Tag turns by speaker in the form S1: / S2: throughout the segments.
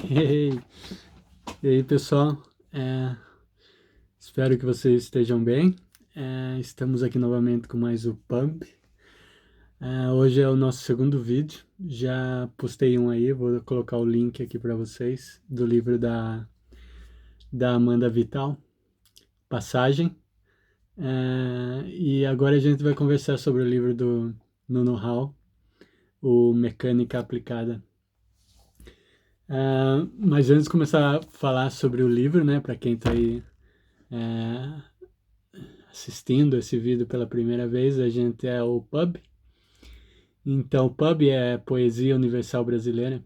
S1: Ei, e aí, pessoal? Espero que vocês estejam bem. Estamos aqui novamente com mais o Pump. Hoje é o nosso segundo vídeo. Já postei um aí, vou colocar o link aqui para vocês do livro da Amanda Vital, Passagem. E agora a gente vai conversar sobre o livro do Nuno Hall, o Mecânica Aplicada. Mas antes de começar a falar sobre o livro, né, para quem está aí é, assistindo esse vídeo pela primeira vez, a gente é o Pub. Então, o Pub é Poesia Universal Brasileira.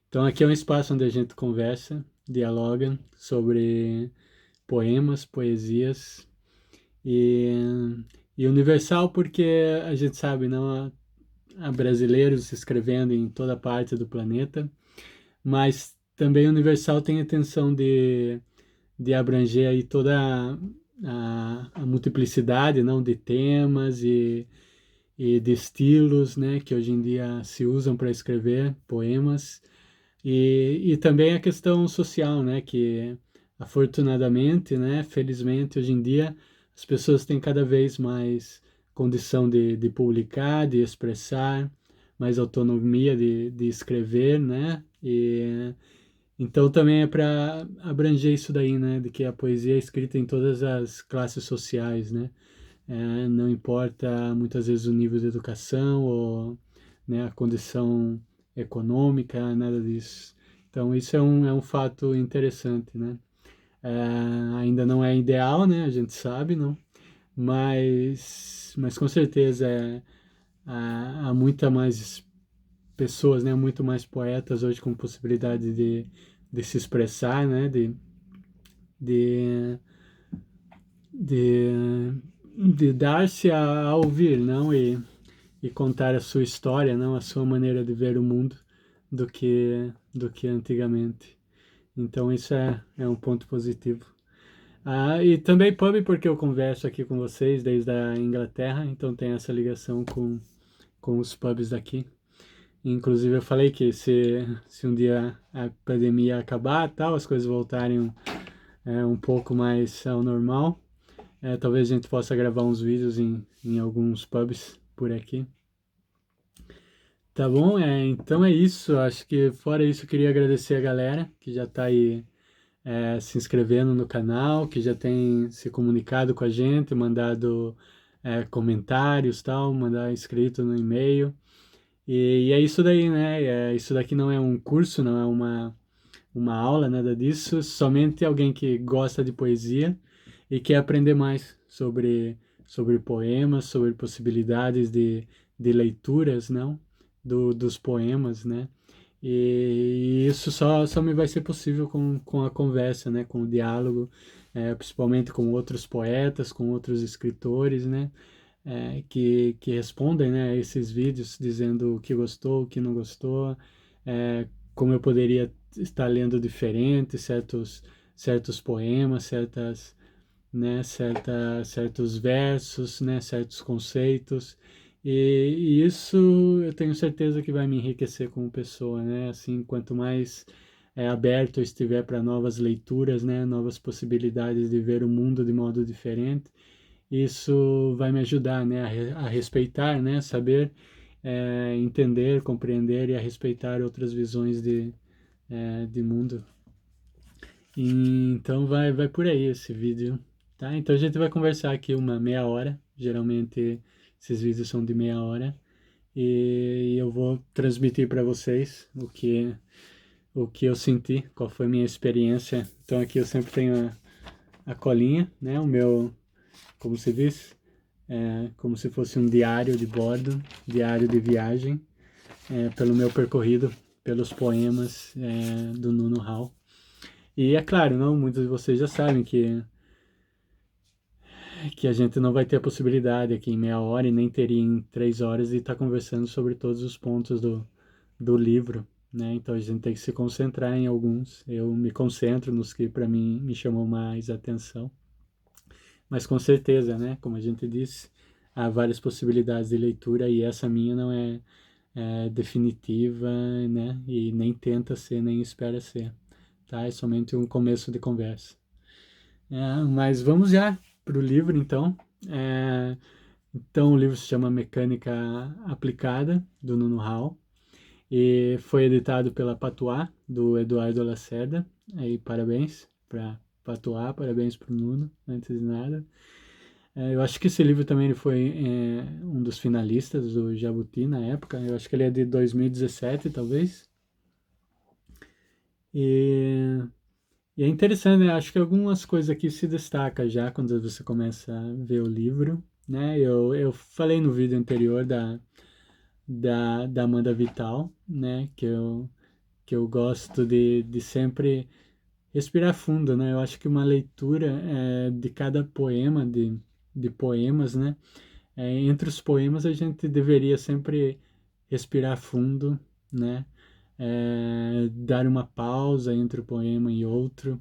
S1: Então, aqui é um espaço onde a gente conversa, dialoga sobre poemas, poesias e, e universal porque a gente sabe, não há brasileiros escrevendo em toda parte do planeta, mas também universal tem a intenção de abranger aí toda a multiplicidade, não, de temas e de estilos, né, que hoje em dia se usam para escrever poemas, e também a questão social, né, que afortunadamente, né, felizmente hoje em dia as pessoas têm cada vez mais condição de publicar, de expressar, mais autonomia de escrever, né, e então também é para abranger isso daí, né, de que a poesia é escrita em todas as classes sociais, né, não importa muitas vezes o nível de educação ou, né, a condição econômica, nada disso. Então isso é um fato interessante, né. Ainda não é ideal, né, a gente sabe, não, mas com certeza há muita mais pessoas, né, muito mais poetas hoje com possibilidade de se expressar, né, de, de, de dar-se a ouvir, não, e contar a sua história, não, a sua maneira de ver o mundo do que antigamente. Então isso é um ponto positivo. E também pub porque eu converso aqui com vocês desde a Inglaterra, então tem essa ligação com os pubs daqui. Inclusive eu falei que se um dia a pandemia acabar, tal, as coisas voltarem um pouco mais ao normal, talvez a gente possa gravar uns vídeos em alguns pubs por aqui. Tá bom? Então é isso. Acho que fora isso, eu queria agradecer a galera que já tá aí se inscrevendo no canal, que já tem se comunicado com a gente, mandado comentários, tal, mandar escrito no e-mail. E é isso daí, né? Isso daqui não é um curso, não é uma aula, nada disso. Somente alguém que gosta de poesia e quer aprender mais sobre poemas, sobre possibilidades de leituras, não? Dos poemas, né? E isso só me vai ser possível com a conversa, né? Com o diálogo, principalmente com outros poetas, com outros escritores, né? Que respondem, né, a esses vídeos dizendo o que gostou, o que não gostou, como eu poderia estar lendo diferente certos poemas, certos versos, né, certos conceitos. E isso eu tenho certeza que vai me enriquecer como pessoa, né? Assim, quanto mais aberto eu estiver para novas leituras, né, novas possibilidades de ver o mundo de modo diferente, isso vai me ajudar, né, a respeitar, né, saber entender, compreender e a respeitar outras visões de mundo. Então vai por aí esse vídeo, tá? Então a gente vai conversar aqui uma meia hora, geralmente esses vídeos são de meia hora, e eu vou transmitir para vocês o que eu senti, qual foi a minha experiência. Então aqui eu sempre tenho a colinha, né, o meu, como se diz, como se fosse um diário de bordo, diário de viagem, pelo meu percorrido, pelos poemas do Nuno Hall. E é claro, não, muitos de vocês já sabem que a gente não vai ter a possibilidade aqui em meia hora e nem teria em 3 horas de estar conversando sobre todos os pontos do livro, né? Então a gente tem que se concentrar em alguns. Eu me concentro nos que para mim me chamam mais atenção. Mas com certeza, né? Como a gente disse, há várias possibilidades de leitura e essa minha definitiva, né? E nem tenta ser, nem espera ser, tá? É somente um começo de conversa. Mas vamos já para o livro, então. Então, o livro se chama Mecânica Aplicada, do Nuno Hall, e foi editado pela Patuá, do Eduardo Lacerda. Aí, parabéns para Patuá, parabéns para o Nuno, antes de nada. Eu acho que esse livro também ele foi um dos finalistas do Jabuti na época. Eu acho que ele é de 2017, talvez. E, e é interessante, né? Acho que algumas coisas aqui se destacam já quando você começa a ver o livro, né? Eu falei no vídeo anterior da Amanda Vital, né? Que eu gosto de sempre respirar fundo, né? Eu acho que uma leitura de cada poema, de poemas, né? Entre os poemas a gente deveria sempre respirar fundo, né? Dar uma pausa entre um poema e outro.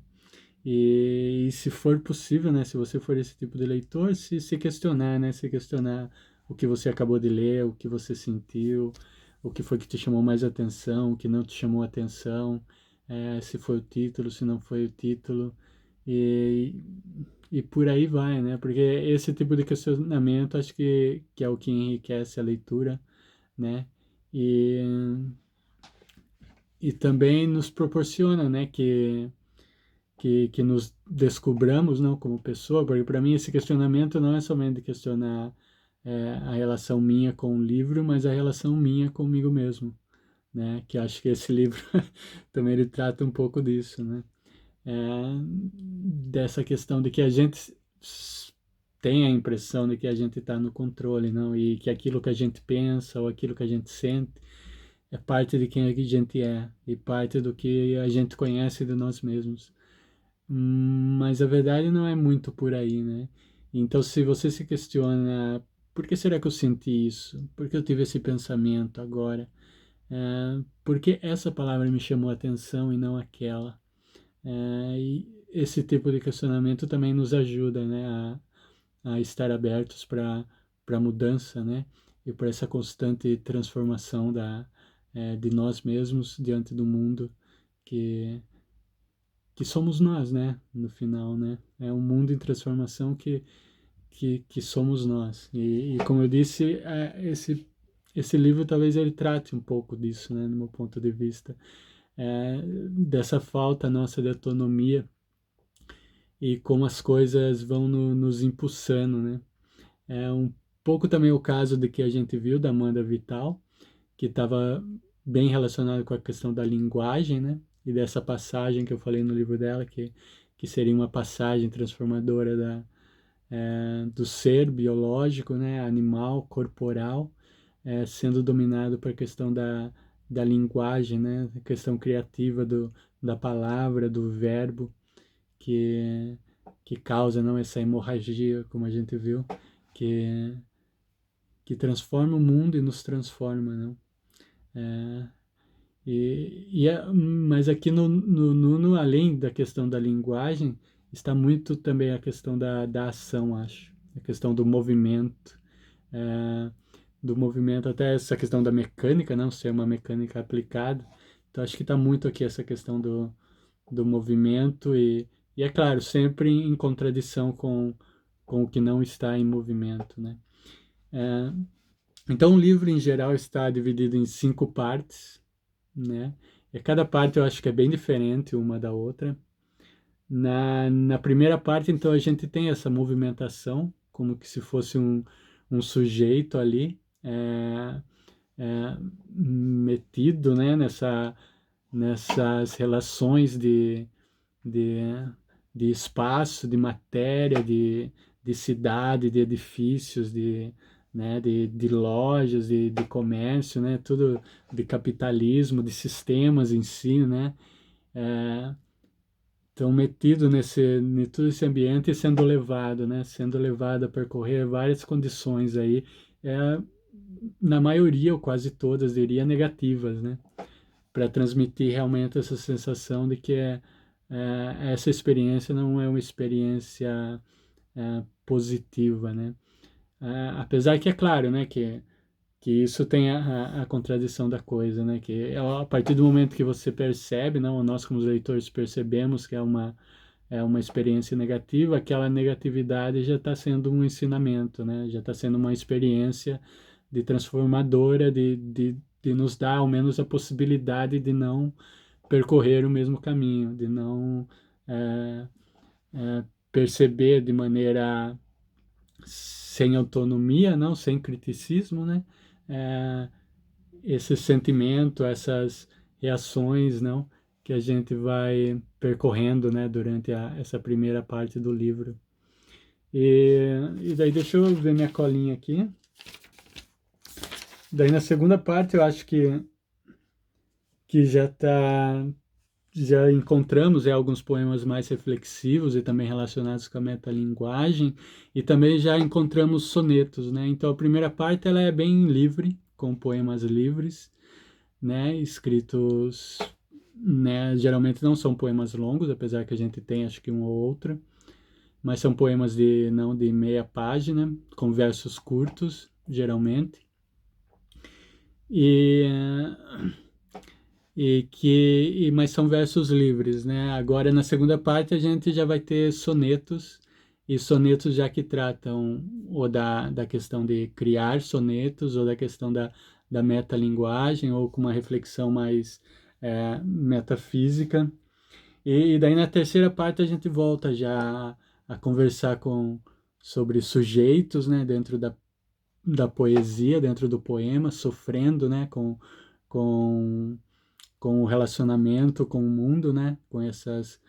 S1: E se for possível, né? Se você for esse tipo de leitor, se questionar, né? Se questionar o que você acabou de ler, o que você sentiu, o que foi que te chamou mais atenção, o que não te chamou atenção, se foi o título, se não foi o título. E, e por aí vai, né? Porque esse tipo de questionamento acho que é o que enriquece a leitura, né? E, e também nos proporciona, né? Que nos descobramos, não, como pessoa, porque para mim esse questionamento não é somente questionar a relação minha com o livro, mas a relação minha comigo mesmo, né? Que acho que esse livro também ele trata um pouco disso, né? Dessa questão de que a gente tem a impressão de que a gente está no controle, não? E que aquilo que a gente pensa ou aquilo que a gente sente é parte de quem a gente é e parte do que a gente conhece de nós mesmos. Mas a verdade não é muito por aí, né? Então, se você se questiona, por que será que eu senti isso? Por que eu tive esse pensamento agora? Por que essa palavra me chamou a atenção e não aquela? E esse tipo de questionamento também nos ajuda, né, a estar abertos para mudança, né, e para essa constante transformação de nós mesmos diante do mundo que que somos nós, né, no final, né, é um mundo em transformação que somos nós. E como eu disse, esse livro talvez ele trate um pouco disso, né, no meu ponto de vista, dessa falta nossa de autonomia e como as coisas vão nos impulsando, né? É um pouco também o caso de que a gente viu da Amanda Vital, que estava bem relacionado com a questão da linguagem, né? E dessa passagem que eu falei no livro dela, que seria uma passagem transformadora do ser biológico, né? Animal, corporal, sendo dominado por questão da linguagem, né? A questão criativa da palavra, do verbo, que, que causa não essa hemorragia, como a gente viu, que, que transforma o mundo e nos transforma, não? É, mas aqui no Nuno, além da questão da linguagem, está muito também a questão da ação, acho. A questão é, do movimento, até essa questão da mecânica, não ser uma mecânica aplicada. Então, acho que está muito aqui essa questão do movimento e é claro, sempre em contradição com o que não está em movimento, né? É, então, o livro, em geral, está dividido em 5 partes, né? E cada parte eu acho que é bem diferente uma da outra. Na primeira parte, então, a gente tem essa movimentação, como que se fosse um sujeito ali, metido, né, nessas relações de, de espaço, de matéria, de cidade, de edifícios, né, de lojas, de comércio, né, tudo de capitalismo, de sistemas em si, né, estão metido em todo esse ambiente e sendo levado, né, sendo levado a percorrer várias condições aí, é, na maioria ou quase todas, diria, negativas, né, para transmitir realmente essa sensação de que essa experiência não é uma experiência positiva, né? Apesar que é claro, né, que que isso tem a contradição da coisa, né? Que a partir do momento que você percebe, não, nós como leitores percebemos que é uma experiência negativa, aquela negatividade já está sendo um ensinamento, né? Já está sendo uma experiência de transformadora, de nos dar ao menos a possibilidade de não percorrer o mesmo caminho, de não é, perceber de maneira sem autonomia, não, sem criticismo, né? É, esse sentimento, essas reações, não, que a gente vai percorrendo, né, durante essa primeira parte do livro. E daí deixa eu ver minha colinha aqui. Daí na segunda parte eu acho que já encontramos alguns poemas mais reflexivos e também relacionados com a metalinguagem, e também já encontramos sonetos, né? Então a primeira parte ela é bem livre, com poemas livres, né? Escritos, né? Geralmente não são poemas longos, apesar que a gente tem acho que um ou outro, mas são poemas de não de meia página, com versos curtos, geralmente. E mas são versos livres, né? Agora na segunda parte a gente já vai ter sonetos, e sonetos já que tratam ou da questão de criar sonetos, ou da questão da metalinguagem, ou com uma reflexão mais metafísica. E daí na terceira parte a gente volta já a conversar sobre sujeitos, né? Dentro da poesia, dentro do poema, sofrendo, né? Com com o relacionamento com o mundo, né? Com essas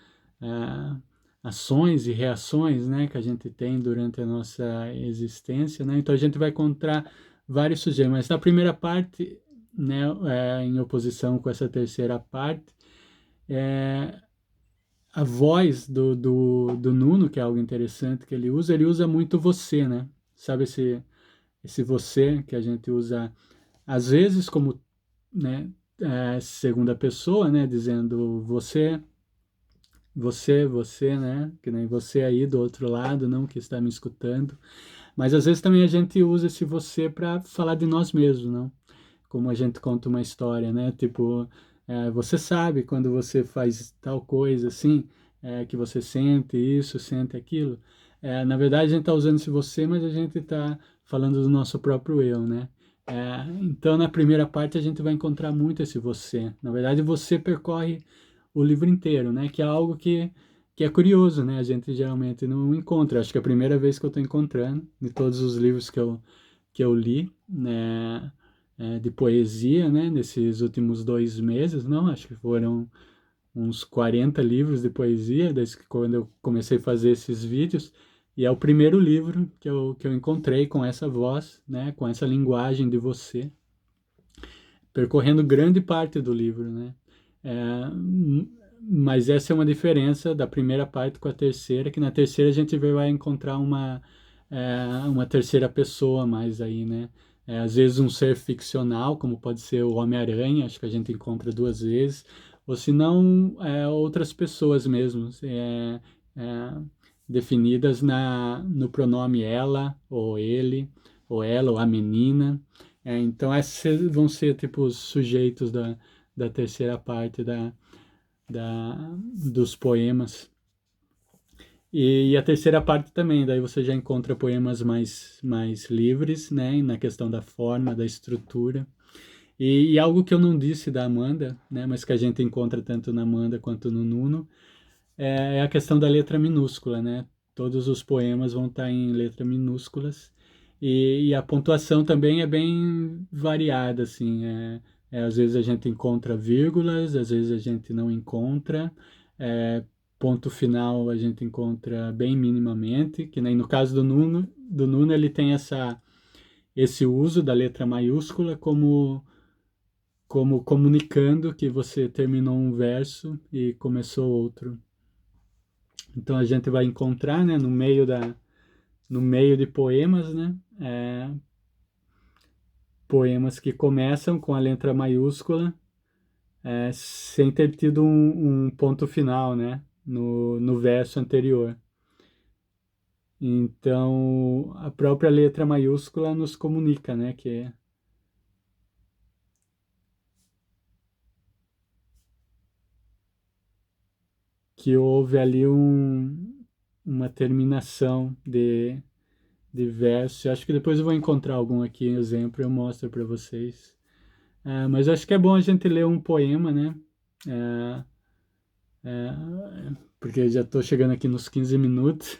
S1: ações e reações, né? Que a gente tem durante a nossa existência, né? Então a gente vai encontrar vários sujeitos, mas na primeira parte, né? Em oposição com essa terceira parte, é, a voz do Nuno, que é algo interessante que ele usa muito você, né? Sabe esse você que a gente usa às vezes como, né, segunda pessoa, né, dizendo você, né, que nem você aí do outro lado, não que está me escutando, mas às vezes também a gente usa esse você para falar de nós mesmos, não? Como a gente conta uma história, né, tipo, você sabe quando você faz tal coisa assim, que você sente isso, sente aquilo. Na verdade a gente está usando esse você, mas a gente está falando do nosso próprio eu, né? Então, na primeira parte, a gente vai encontrar muito esse você. Na verdade, você percorre o livro inteiro, né? Que é algo que é curioso, né? A gente geralmente não encontra. Acho que é a primeira vez que eu estou encontrando, de todos os livros que eu li, né? De poesia, né? Nesses últimos 2 meses, não? Acho que foram uns 40 livros de poesia, desde que quando eu comecei a fazer esses vídeos. E é o primeiro livro que eu encontrei com essa voz, né, com essa linguagem de você, percorrendo grande parte do livro, né? É, mas essa é uma diferença da primeira parte com a terceira, que na terceira a gente vai encontrar uma terceira pessoa mais aí, né? Às vezes um ser ficcional, como pode ser o Homem-Aranha, acho que a gente encontra 2 vezes, ou se não, outras pessoas mesmo, é, definidas no pronome ela, ou ele, ou ela, ou a menina. Então, esses vão ser tipo os sujeitos da terceira parte dos poemas. E a terceira parte também, daí você já encontra poemas mais livres, né, na questão da forma, da estrutura. E algo que eu não disse da Amanda, né, mas que a gente encontra tanto na Amanda quanto no Nuno, é a questão da letra minúscula, né? Todos os poemas vão estar em letras minúsculas, e a pontuação também é bem variada, assim. Às vezes a gente encontra vírgulas, às vezes a gente não encontra. Ponto final a gente encontra bem minimamente, que nem no caso do Nuno ele tem esse uso da letra maiúscula como comunicando que você terminou um verso e começou outro. Então a gente vai encontrar, né, no meio de poemas, né, poemas que começam com a letra maiúscula, sem ter tido um ponto final, né, no verso anterior. Então a própria letra maiúscula nos comunica, né, que que houve ali uma terminação de verso. Acho que depois eu vou encontrar algum aqui em exemplo e eu mostro para vocês. Mas acho que é bom a gente ler um poema, né? É, porque eu já estou chegando aqui nos 15 minutos.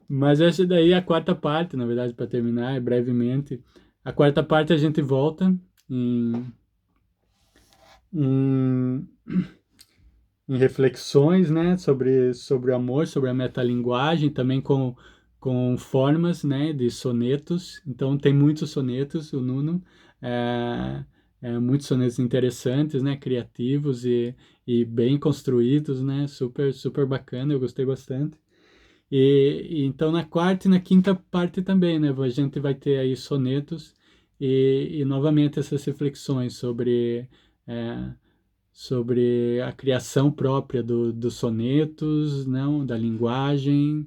S1: Mas essa daí é a quarta parte, na verdade, para terminar, brevemente. A quarta parte a gente volta em, em, em reflexões, né, sobre o amor, sobre a metalinguagem, também com formas, né, de sonetos. Então tem muitos sonetos, o Nuno, é, muitos sonetos interessantes, né, criativos e bem construídos, né, super, super bacana, eu gostei bastante. E então na quarta e na quinta parte também, né, a gente vai ter aí sonetos e novamente essas reflexões é, sobre a criação própria dos sonetos, não, da linguagem.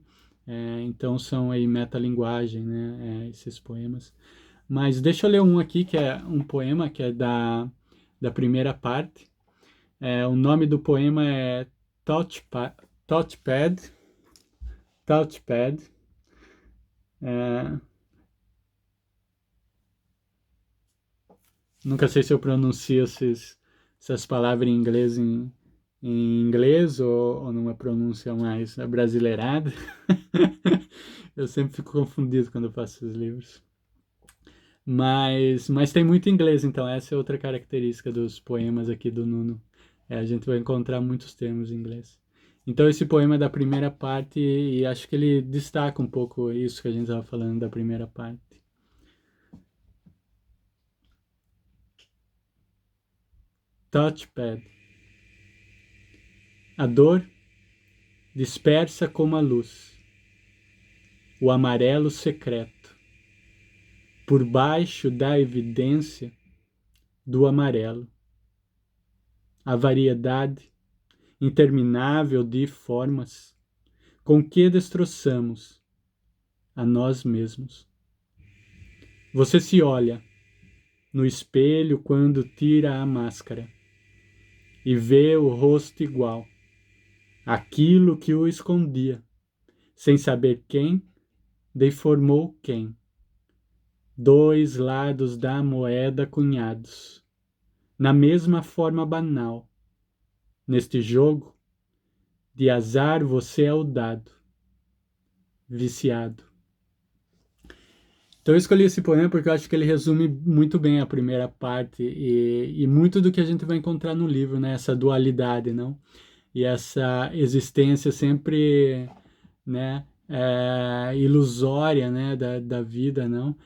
S1: Então são aí metalinguagem, né, esses poemas. Mas deixa eu ler um aqui que é um poema que é da primeira parte. O nome do poema é Touchpad, Touchpad, Touchpad. É, nunca sei se eu pronuncio essas palavras em inglês em inglês ou numa pronúncia mais abrasileirada. Eu sempre fico confundido quando eu faço esses livros. Mas tem muito inglês, então essa é outra característica dos poemas aqui do Nuno. A gente vai encontrar muitos termos em inglês. Então esse poema é da primeira parte e acho que ele destaca um pouco isso que a gente estava falando da primeira parte. Touchpad. A dor dispersa como a luz, o amarelo secreto, por baixo da evidência do amarelo. A variedade interminável de formas com que destroçamos a nós mesmos. Você se olha no espelho quando tira a máscara e vê o rosto igual, aquilo que o escondia, sem saber quem deformou quem. Dois lados da moeda cunhados, na mesma forma banal. Neste jogo de azar você é o dado, viciado. Então eu escolhi esse poema porque eu acho que ele resume muito bem a primeira parte e muito do que a gente vai encontrar no livro, né? Essa dualidade, não? E essa existência sempre, né? Ilusória, né? Da vida, não?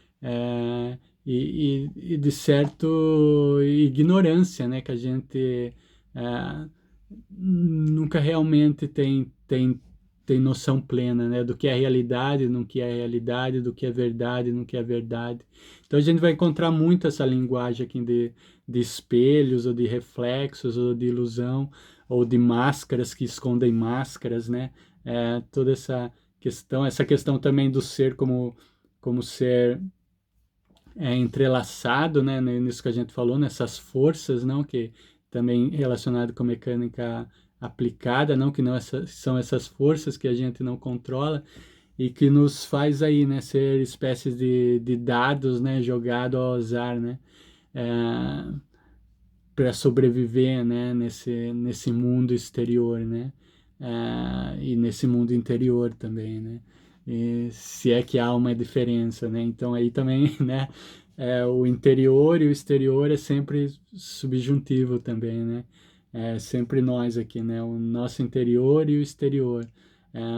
S1: E de certo ignorância, né? Que a gente nunca realmente tem noção plena, né, do que é realidade, no que é realidade, do que é verdade, no que é verdade. Então a gente vai encontrar muito essa linguagem aqui de espelhos, ou de reflexos, ou de ilusão, ou de máscaras que escondem máscaras, né? Toda essa questão também do ser como ser entrelaçado, né, nisso que a gente falou, nessas forças, não, que também relacionado com mecânica aplicada, não, que não são essas forças que a gente não controla e que nos faz aí, né, ser espécies de dados, né, jogado ao azar, né, para sobreviver, né, nesse mundo exterior, né, e nesse mundo interior também, né. E se é que há uma diferença, né? Então aí também, né? O interior e o exterior é sempre subjuntivo também, né? É sempre nós aqui, né? O nosso interior e o exterior.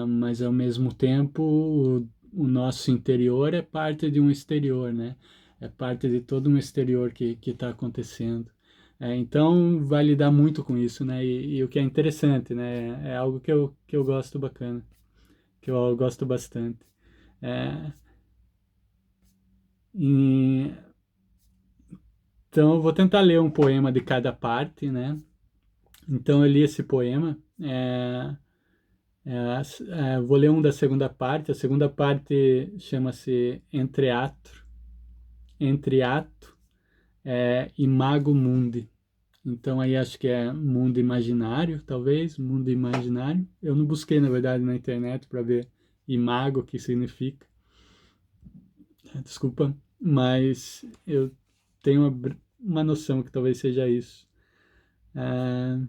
S1: Mas ao mesmo tempo, o nosso interior é parte de um exterior, né? É parte de todo um exterior que está acontecendo. Então vai lidar muito com isso, né? E o que é interessante, né? É algo que eu gosto bacana, que eu gosto bastante. É, e, então eu vou tentar ler um poema de cada parte, né? Então eu li esse poema. Vou ler um da segunda parte. A segunda parte chama-se Entreato, Imago Mundi. Então aí acho que é mundo imaginário, talvez, mundo imaginário. Eu não busquei, na verdade, na internet para ver imago, o que significa. Desculpa, mas eu tenho uma noção que talvez seja isso. Ah,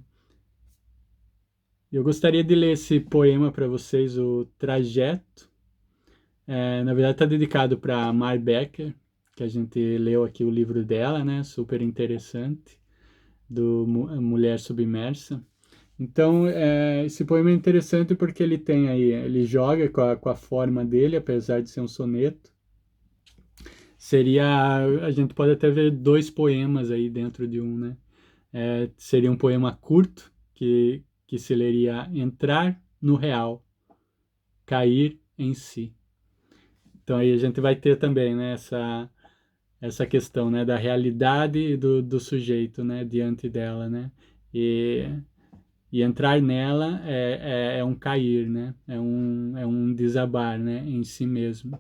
S1: eu gostaria de ler esse poema para vocês, o Trajeto. Na verdade, está dedicado para Mar Becker, que a gente leu aqui o livro dela, né? Super interessante, do Mulher Submersa. Então, esse poema é interessante porque ele tem aí, ele joga com a forma dele, apesar de ser um soneto. A gente pode até ver dois poemas aí dentro de um, né? Seria um poema curto, que se leria entrar no real, cair em si. Então aí a gente vai ter também, né, essa questão, né, da realidade do sujeito, né, diante dela, né? E, e entrar nela é um cair, né? É um desabar, né, em si mesmo.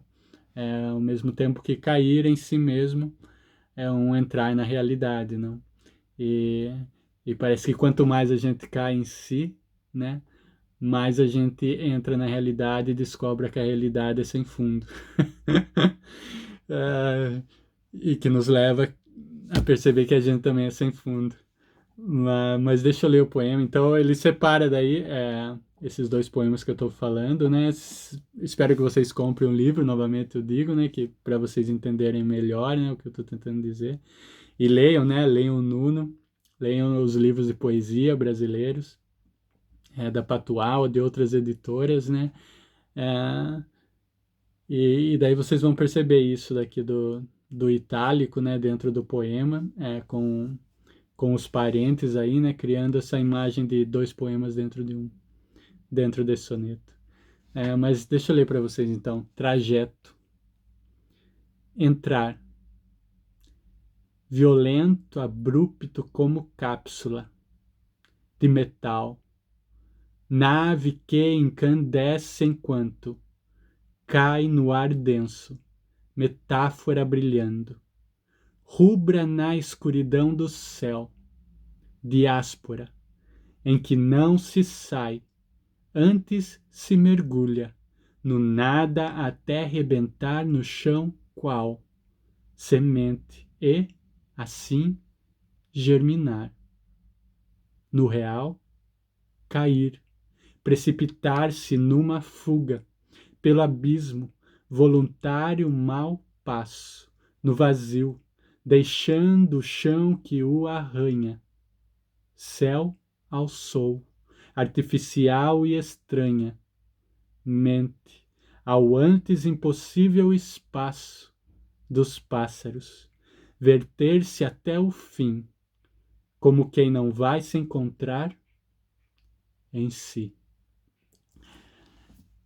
S1: Ao mesmo tempo que cair em si mesmo é um entrar na realidade, não? E, e parece que quanto mais a gente cai em si, né, mais a gente entra na realidade e descobre que a realidade é sem fundo. É, e que nos leva a perceber que a gente também é sem fundo. Mas deixa eu ler o poema. Então ele separa daí esses dois poemas que eu estou falando, né? Espero que vocês comprem um livro, novamente eu digo, né? Que para vocês entenderem melhor, né, o que eu estou tentando dizer. E leiam, né? Leiam o Nuno, leiam os livros de poesia brasileiros, da Patuá ou de outras editoras, né? É, e daí vocês vão perceber isso daqui do itálico, né? Dentro do poema, com os parentes aí, né? Criando essa imagem de dois poemas dentro de um, dentro desse soneto. Mas deixa eu ler para vocês então. Trajeto. Entrar. Violento, abrupto como cápsula de metal. Nave que incandesce enquanto cai no ar denso, metáfora brilhando. Rubra na escuridão do céu, diáspora, em que não se sai, antes se mergulha no nada até rebentar no chão qual semente e, assim, germinar. No real, cair, precipitar-se numa fuga, pelo abismo, voluntário mal passo, no vazio, deixando o chão que o arranha. Céu ao sol, artificial e estranha, mente ao antes impossível espaço dos pássaros, verter-se até o fim, como quem não vai se encontrar em si.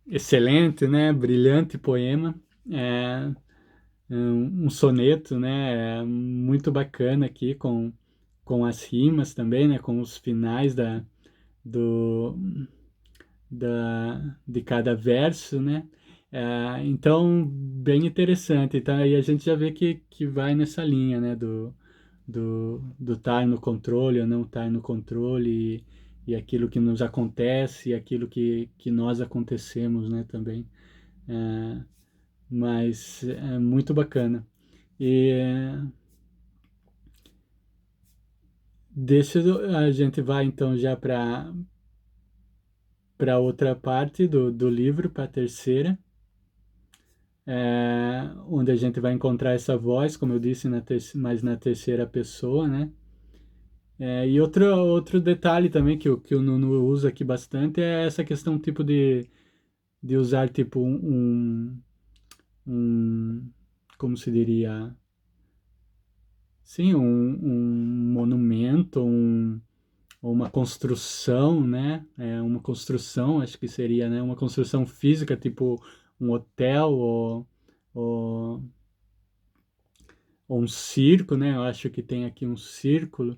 S1: Excelente, né? Brilhante poema. É um soneto, né? Muito bacana aqui com as rimas também, né? Com os finais do, de cada verso, né? Então, bem interessante. Então, aí a gente já vê que vai nessa linha, né? Do estar no controle ou não estar no controle e aquilo que nos acontece e aquilo que nós acontecemos, né? Também. É, mas é muito bacana. E deixa a gente vai então já para outra parte do livro, para a terceira, onde a gente vai encontrar essa voz, como eu disse, mais na terceira pessoa, né? E outro detalhe também que o Nuno usa aqui bastante é essa questão tipo de usar tipo um como se diria? Sim, um monumento, ou uma construção, né? Uma construção, acho que seria, né? Uma construção física, tipo um hotel ou, ou um circo, né? Eu acho que tem aqui um circo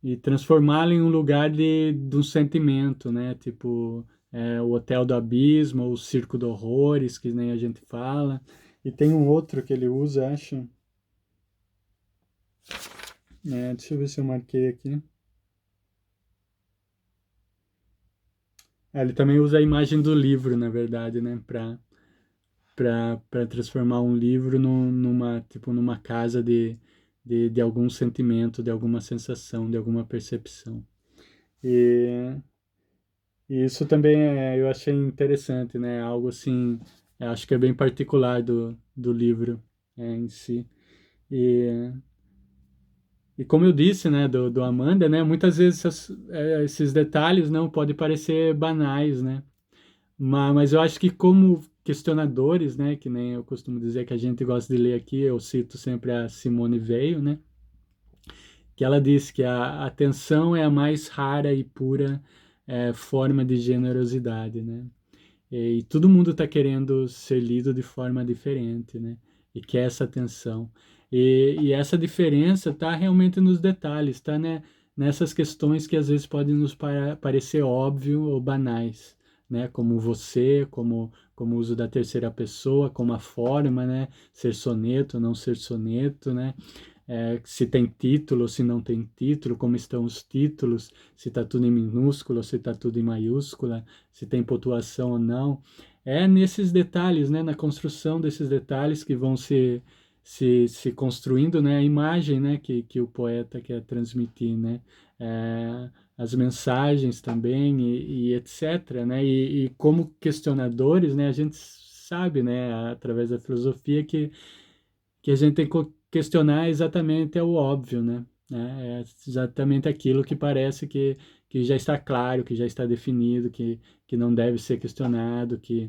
S1: e transformá-lo em um lugar de um sentimento, né? Tipo o Hotel do Abismo, ou o Circo do Horrores, que nem a gente fala. E tem um outro que ele usa, acho. Deixa eu ver se eu marquei aqui. Ele também usa a imagem do livro, na verdade, né? Para transformar um livro numa casa de algum sentimento, de alguma sensação, de alguma percepção. E, e isso também eu achei interessante, né? Algo assim, eu acho que é bem particular do livro em si. E, e como eu disse, né, do Amanda, né? Muitas vezes esses detalhes não podem parecer banais, né? Mas eu acho que como questionadores, né, que nem eu costumo dizer que a gente gosta de ler aqui, eu cito sempre a Simone Weil, né, que ela diz que a atenção é a mais rara e pura forma de generosidade, né? E todo mundo está querendo ser lido de forma diferente, né? E quer essa atenção. E essa diferença está realmente nos detalhes, está, né, nessas questões que às vezes podem nos parecer óbvio ou banais, né? Como você, como o uso da terceira pessoa, como a forma, né? Ser soneto, não ser soneto, né? Se tem título, se não tem título, como estão os títulos, se está tudo em minúsculo, se está tudo em maiúscula, se tem pontuação ou não. É nesses detalhes, né, na construção desses detalhes que vão se construindo, né, a imagem, né, que o poeta quer transmitir, né, as mensagens também e etc, né, e como questionadores, né, a gente sabe, né, através da filosofia que a gente tem que questionar exatamente o óbvio, né? É exatamente aquilo que parece que já está claro, que já está definido, que não deve ser questionado, que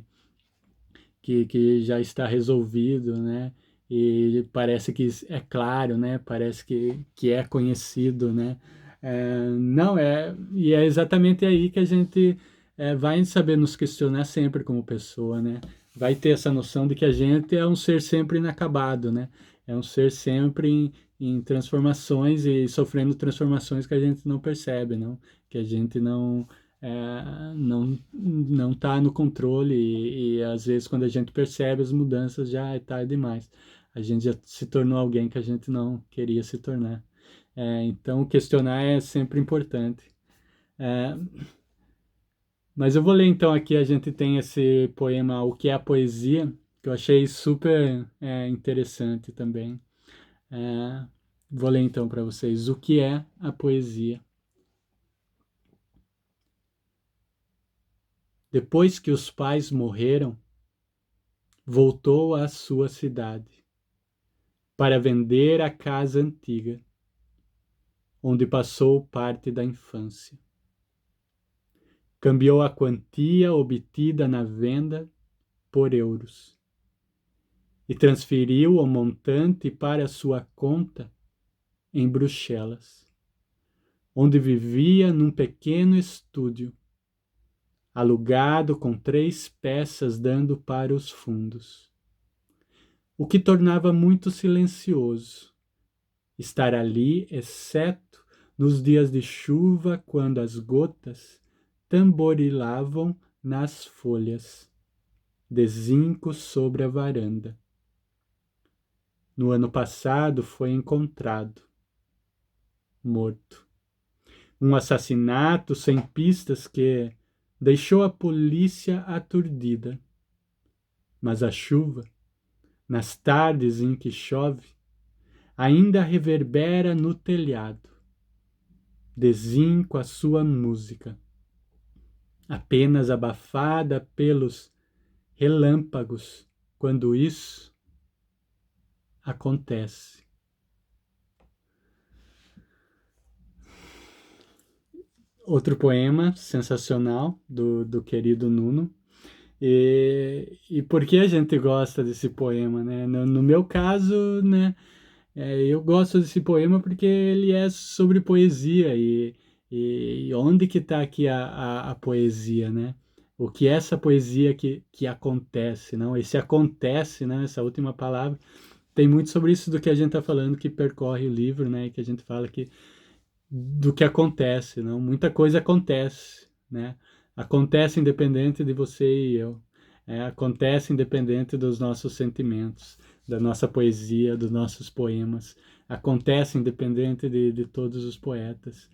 S1: já está resolvido, né? E parece que é claro, né? Parece que é conhecido, né? Não, e é exatamente aí que a gente vai saber nos questionar sempre como pessoa, né? Vai ter essa noção de que a gente é um ser sempre inacabado, né? É um ser sempre em transformações e sofrendo transformações que a gente não percebe, não? Que a gente não está no controle e às vezes quando a gente percebe as mudanças já é tarde demais. A gente já se tornou alguém que a gente não queria se tornar. Então questionar é sempre importante. É, mas eu vou ler então aqui, a gente tem esse poema O que é a Poesia, que eu achei super interessante também. É, vou ler então para vocês. O que é a poesia? Depois que os pais morreram, voltou à sua cidade para vender a casa antiga, onde passou parte da infância. Cambiou a quantia obtida na venda por euros e transferiu o montante para sua conta em Bruxelas, onde vivia num pequeno estúdio, alugado com 3 peças dando para os fundos, o que tornava muito silencioso estar ali, exceto nos dias de chuva, quando as gotas tamborilavam nas folhas de zinco sobre a varanda. No ano passado foi encontrado, morto. Um assassinato sem pistas que deixou a polícia aturdida. Mas a chuva, nas tardes em que chove, ainda reverbera no telhado, de zinco a sua música, apenas abafada pelos relâmpagos quando isso acontece. Outro poema sensacional do querido Nuno. E por que a gente gosta desse poema, né? No meu caso, né, eu gosto desse poema porque ele é sobre poesia e onde que está aqui a poesia, né? O que é essa poesia que acontece, não? Esse acontece, né? Essa última palavra tem muito sobre isso do que a gente está falando, que percorre o livro, né? Que a gente fala que do que acontece, não? Muita coisa acontece, né? Acontece independente de você e eu. Acontece independente dos nossos sentimentos, da nossa poesia, dos nossos poemas. acontece independente de todos os poetas.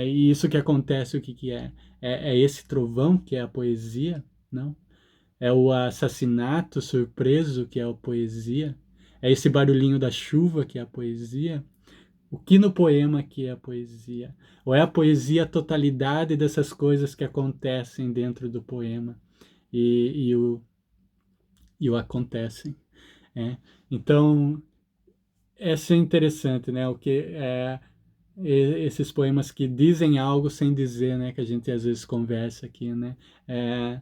S1: E isso que acontece, o que que é? É esse trovão que é a poesia? Não. É o assassinato surpreso que é a poesia? É esse barulhinho da chuva que é a poesia? O que no poema que é a poesia? Ou é a poesia a totalidade dessas coisas que acontecem dentro do poema e o acontecem? É. Então, essa é interessante, né? O que é esses poemas que dizem algo sem dizer, né? Que a gente às vezes conversa aqui, né? É,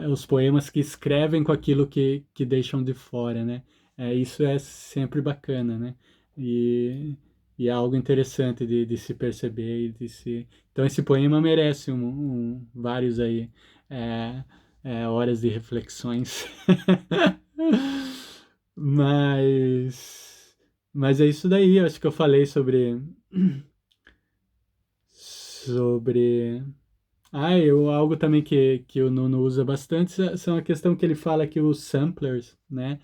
S1: os poemas que escrevem com aquilo que deixam de fora, né? Isso é sempre bacana, né? E, e é algo interessante de se perceber e de se... Então esse poema merece vários aí horas de reflexões. Mas, mas é isso daí. Eu acho que eu falei sobre algo também que o Nuno usa bastante são a questão que ele fala que os samplers, né,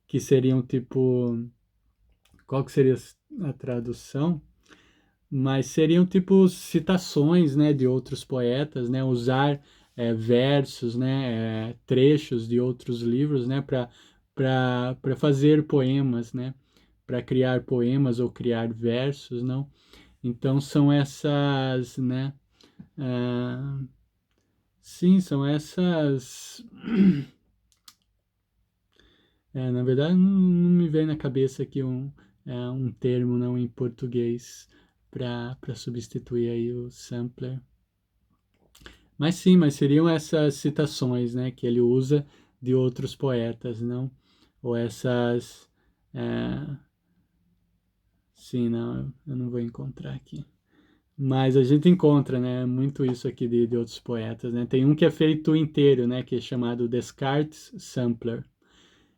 S1: que seriam tipo, qual que seria a tradução? Mas seriam tipo citações, né, de outros poetas, né, usar versos, né, trechos de outros livros, né, para fazer poemas, né, para criar poemas ou criar versos, não? Então são essas, né? ah, sim, são essas. Na verdade, não me vem na cabeça aqui um termo não em português para substituir aí o sampler. Mas sim, mas seriam essas citações, né, que ele usa de outros poetas, não? Ou essas. é, sim, não, eu não vou encontrar aqui. Mas a gente encontra, né, muito isso aqui de outros poetas, né? Tem um que é feito inteiro, né, que é chamado Descartes Sampler.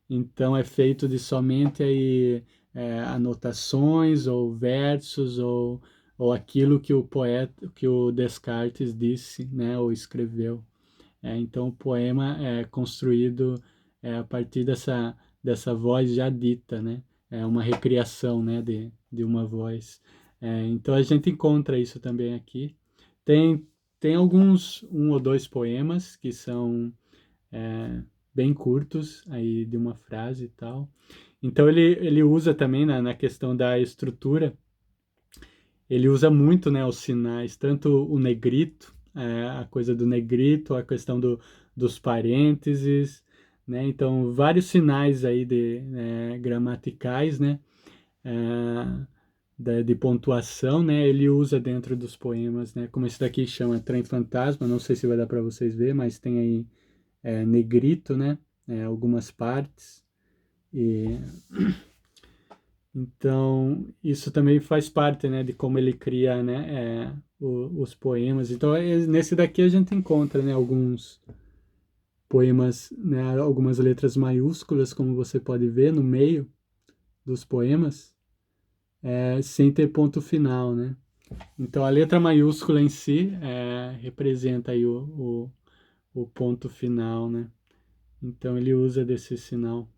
S1: Então é feito de somente aí anotações ou versos ou aquilo que o poeta, que o Descartes disse, né, ou escreveu. Então o poema é construído a partir dessa voz já dita, né? É uma recriação, né, de uma voz. Então a gente encontra isso também aqui. Tem, tem alguns, um ou dois poemas que são bem curtos, aí de uma frase e tal. Então ele usa também na questão da estrutura, ele usa muito, né, os sinais, tanto o negrito, a coisa do negrito, a questão dos parênteses, né? Então, vários sinais aí gramaticais, né? É, de pontuação, né? Ele usa dentro dos poemas, né? Como esse daqui chama Trem Fantasma, não sei se vai dar para vocês ver, mas tem aí negrito, né? Algumas partes. E então, isso também faz parte, né, de como ele cria, né, os poemas. Então, nesse daqui a gente encontra, né, alguns poemas, né, algumas letras maiúsculas, como você pode ver no meio dos poemas, sem ter ponto final, né? Então, a letra maiúscula em si representa aí o ponto final, né? Então, ele usa desse sinal.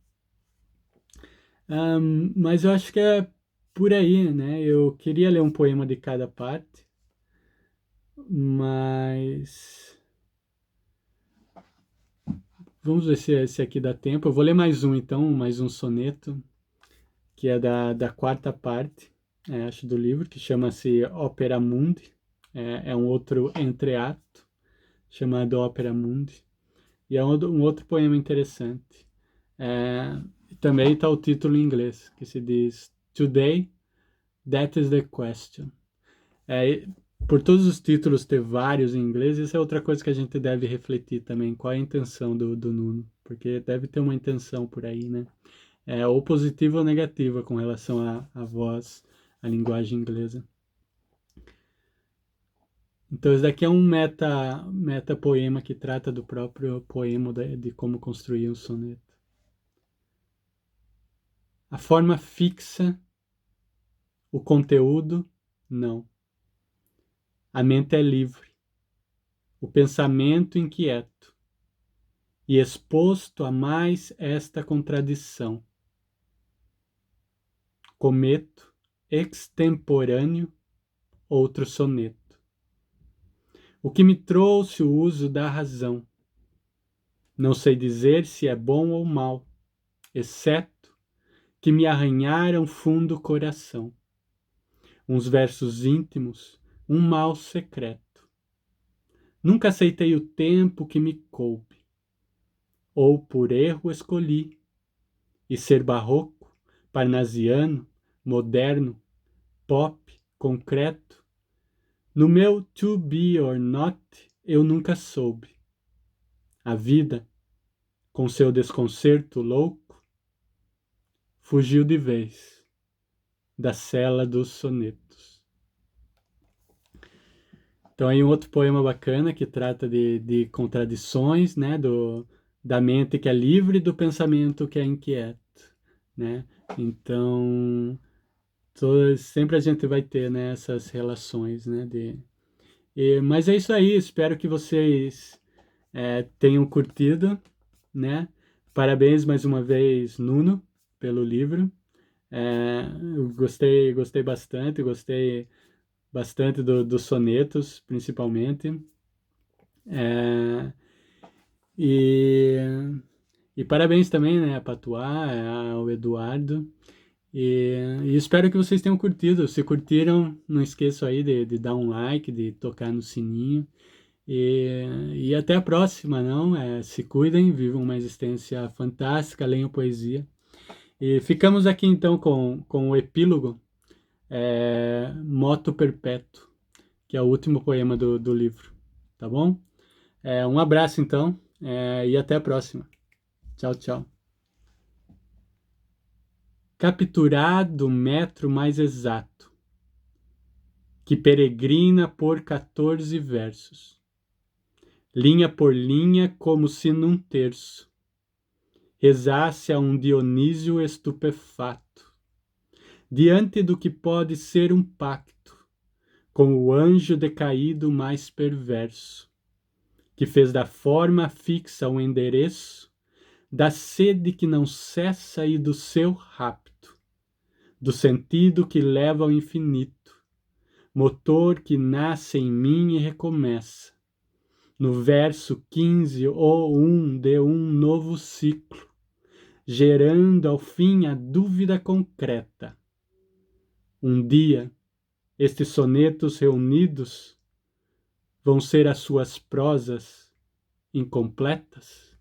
S1: Mas eu acho que é por aí, né? Eu queria ler um poema de cada parte, mas vamos ver se esse aqui dá tempo. Eu vou ler mais um então, mais um soneto, que é da quarta parte, acho, do livro, que chama-se Opera Mundi. É um outro entreato chamado Opera Mundi. E é um outro poema interessante. É, também está o título em inglês, que se diz Today, That is the Question. É, por todos os títulos ter vários em inglês, isso é outra coisa que a gente deve refletir também. Qual é a intenção do Nuno? Porque deve ter uma intenção por aí, né? Ou positiva ou negativa com relação à voz, à linguagem inglesa. Então, esse daqui é um meta poema que trata do próprio poema, de como construir um soneto. A forma fixa, o conteúdo, não. A mente é livre, o pensamento inquieto e exposto a mais esta contradição. Cometo, extemporâneo, outro soneto. O que me trouxe o uso da razão. Não sei dizer se é bom ou mal, exceto que me arranharam fundo o coração. Uns versos íntimos, um mal secreto. Nunca aceitei o tempo que me coube, ou por erro escolhi, e ser barroco, parnasiano, moderno, pop, concreto. No meu to be or not, eu nunca soube. A vida, com seu desconcerto louco, fugiu de vez da cela dos sonetos. Então aí um outro poema bacana que trata de contradições, né, da mente que é livre e do pensamento que é inquieto, né? Então, sempre a gente vai ter, né, essas relações, né, mas é isso aí, espero que vocês tenham curtido, né? Parabéns mais uma vez, Nuno, pelo livro. Eu gostei bastante, gostei bastante dos sonetos, principalmente. É, e, e parabéns também, né, a Patuá, ao Eduardo. E espero que vocês tenham curtido. Se curtiram, não esqueçam aí de dar um like, de tocar no sininho. E até a próxima, não? Se cuidem, vivam uma existência fantástica, leiam poesia. E ficamos aqui então com o epílogo, Moto Perpétuo, que é o último poema do livro, tá bom? Um abraço então, e até a próxima. Tchau, tchau. Capturado o metro mais exato, que peregrina por 14 versos, linha por linha, como se num terço rezasse a um Dionísio estupefato, diante do que pode ser um pacto com o anjo decaído mais perverso, que fez da forma fixa um endereço, da sede que não cessa e do seu rapto, do sentido que leva ao infinito, motor que nasce em mim e recomeça, no verso 15 ou 1 de um novo ciclo, gerando ao fim a dúvida concreta. Um dia, estes sonetos reunidos vão ser as suas prosas incompletas?